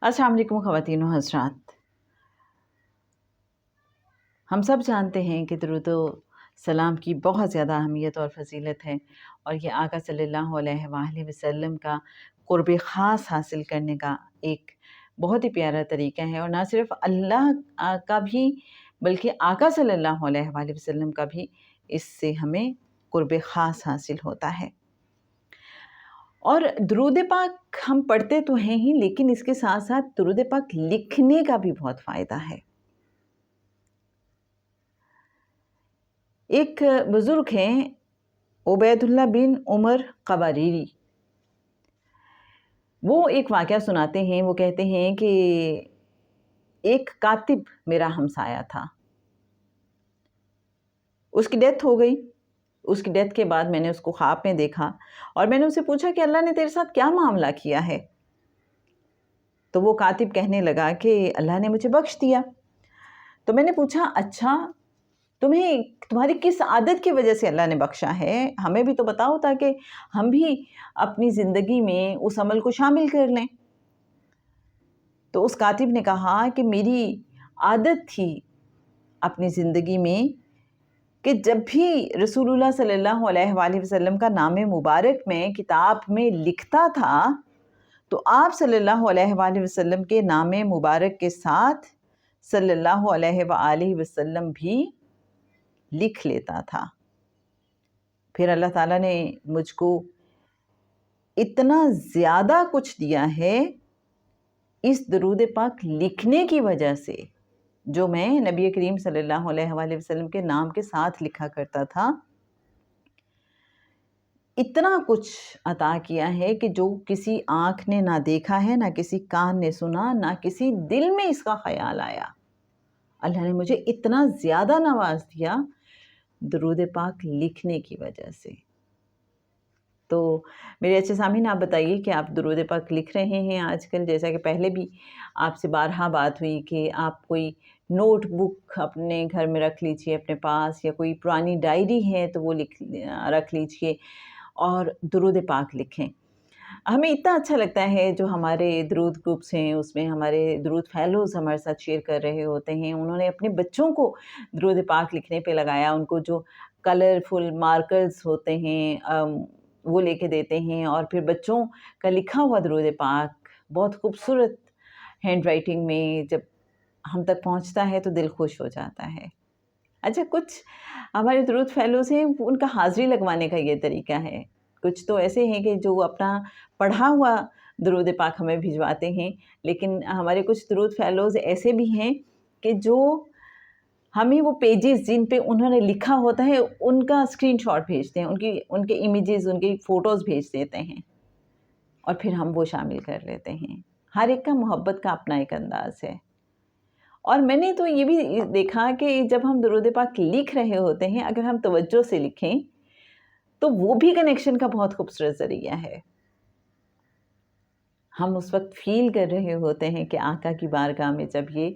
अस्सलाम वालेकुम ख़वातीन व हज़रात। हम सब जानते हैं कि दुरूद व सलाम की बहुत ज़्यादा अहमियत और फ़जीलत है, और ये आका सल्लल्लाहु अलैहि वसल्लम का क़ुर्ब ख़ास हासिल करने का एक बहुत ही प्यारा तरीका है। और ना सिर्फ़ अल्लाह का भी, बल्कि आका सल्लल्लाहु अलैहि वसल्लम का भी इससे हमें क़ुर्ब ख़ास हासिल होता है। और दुरूद पाक हम पढ़ते तो हैं ही, लेकिन इसके साथ साथ दुरूद पाक लिखने का भी बहुत फ़ायदा है। एक बुज़ुर्ग हैं उबैदुल्लाह बिन उमर क़वारीरी, वो एक वाक़या सुनाते हैं। वो कहते हैं कि एक कातिब मेरा हमसाया था, उसकी डेथ हो गई। उसकी डेथ के बाद मैंने उसको ख्वाब में देखा और मैंने उससे पूछा कि अल्लाह ने तेरे साथ क्या मामला किया है? तो वो कातिब कहने लगा कि अल्लाह ने मुझे बख्श दिया। तो मैंने पूछा, अच्छा, तुम्हारी किस आदत की वजह से अल्लाह ने बख्शा है? हमें भी तो बताओ, ताकि हम भी अपनी ज़िंदगी में उस अमल को शामिल कर लें। तो उस कातिब ने कहा कि मेरी आदत थी अपनी ज़िंदगी में कि जब भी रसूलुल्लाह सल्लल्लाहु अलैहि वसल्लम का नाम मुबारक में किताब में लिखता था, तो आप सल्लल्लाहु अलैहि वसल्लम के नाम मुबारक के साथ सल्लल्लाहु अलैहि वसल्लम भी लिख लेता था। फिर अल्लाह ताला ने मुझको इतना ज़्यादा कुछ दिया है इस दुरूद पाक लिखने की वजह से, जो मैं नबी करीम सल्लल्लाहु अलैहि वसल्लम के नाम के साथ लिखा करता था। इतना कुछ अता किया है कि जो किसी आँख ने ना देखा है, ना किसी कान ने सुना, ना किसी दिल में इसका ख़याल आया। अल्लाह ने मुझे इतना ज़्यादा नवाज़ दिया दुरूद पाक लिखने की वजह से। तो मेरे अच्छे सामीन, आप बताइए कि आप दुरूद पाक लिख रहे हैं आजकल? जैसा कि पहले भी आपसे बारहा बात हुई कि आप कोई नोटबुक अपने घर में रख लीजिए अपने पास, या कोई पुरानी डायरी है तो वो रख लीजिए और दुरूद पाक लिखें। हमें इतना अच्छा लगता है, जो हमारे दुरूद ग्रुप्स हैं उसमें हमारे दुरूद फ़ेलोज़ हमारे साथ शेयर कर रहे होते हैं। उन्होंने अपने बच्चों को दुरूद पाक लिखने पे लगाया। उनको जो कलरफुल मार्कर्स होते हैं वो लेके देते हैं, और फिर बच्चों का लिखा हुआ दुरूद पाक बहुत खूबसूरत हैंड राइटिंग में जब हम तक पहुँचता है तो दिल खुश हो जाता है। अच्छा, कुछ हमारे दुरूद फ़ेलोज़ हैं, उनका हाज़िरी लगवाने का ये तरीका है। कुछ तो ऐसे हैं कि जो अपना पढ़ा हुआ दुरूद पाक हमें भिजवाते हैं, लेकिन हमारे कुछ दुरूद फ़ेलोज़ ऐसे भी हैं कि जो हमें वो पेजेस जिन पे उन्होंने लिखा होता है उनका स्क्रीनशॉट भेजते हैं, उनके इमेजेस, उनकी फ़ोटोज़ भेज देते हैं, और फिर हम वो शामिल कर लेते हैं। हर एक का मोहब्बत का अपना एक अंदाज़ है। और मैंने तो ये भी देखा कि जब हम दुरूद पाक लिख रहे होते हैं, अगर हम तवज्जो से लिखें तो वो भी कनेक्शन का बहुत खूबसूरत ज़रिया है। हम उस वक़्त फ़ील कर रहे होते हैं कि आका की बारगाह में जब ये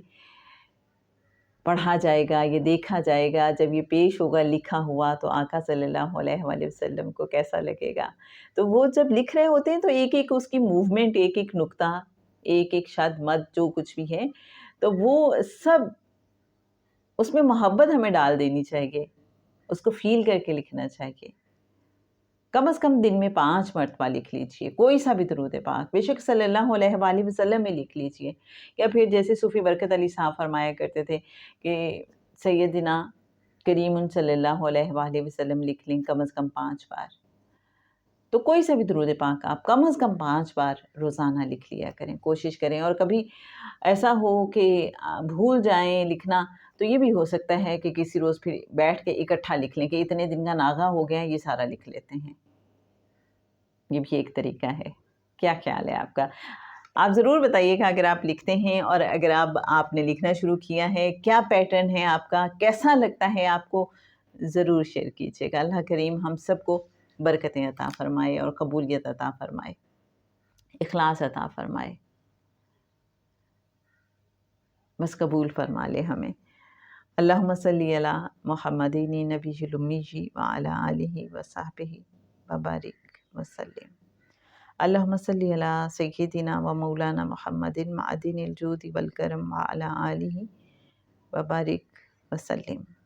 पढ़ा जाएगा, ये देखा जाएगा, जब ये पेश होगा लिखा हुआ, तो आका सल्लल्लाहु अलैहि वसल्लम को कैसा लगेगा। तो वो जब लिख रहे होते हैं तो एक-एक उसकी मूवमेंट, एक-एक नुक्ता, एक-एक शद मद जो कुछ भी है, तो वो सब उसमें मोहब्बत हमें डाल देनी चाहिए, उसको फ़ील करके लिखना चाहिए। कम से कम दिन में 5 मरतबा लिख लीजिए, कोई सा भी दुरूद पाक, बेशक सल्लल्लाहु अलैहि वसल्लम में लिख लीजिए, या फिर जैसे सूफ़ी बरकत अली साहब फरमाया करते थे कि सैयदना करीमुन सल्लल्लाहु अलैहि वसल्लम लिख लें कम से कम 5 बार। तो कोई सा भी दुरूद पाक आप कम से कम 5 बार रोज़ाना लिख लिया करें, कोशिश करें। और कभी ऐसा हो कि भूल जाएँ लिखना, तो ये भी हो सकता है कि किसी रोज़ फिर बैठ के इकट्ठा लिख लें कि इतने दिन का नागा हो गया, ये सारा लिख लेते हैं। ये भी एक तरीका है। क्या ख़्याल है आपका? आप ज़रूर बताइएगा अगर आप लिखते हैं, और अगर आपने लिखना शुरू किया है, क्या पैटर्न है आपका? कैसा लगता है आपको? ज़रूर शेयर कीजिएगा। अल्लाह करीम हम सबको बरकतें अता फ़रमाए और कबूलियत अता फ़रमाए, इख़लास अता फ़रमाए। बस कबूल फ़रमा ले हमें। अल्लाहुम्मा सल्ली अला मुहम्मदिन नबिय्यिल उम्मी व अला आलिहि व सहबिहि व बारिक व सल्लिम। اللہم صلی علی سیدنا و مولانا محمد معدن الجود والکرم وعلی آلہ وبارک وسلم۔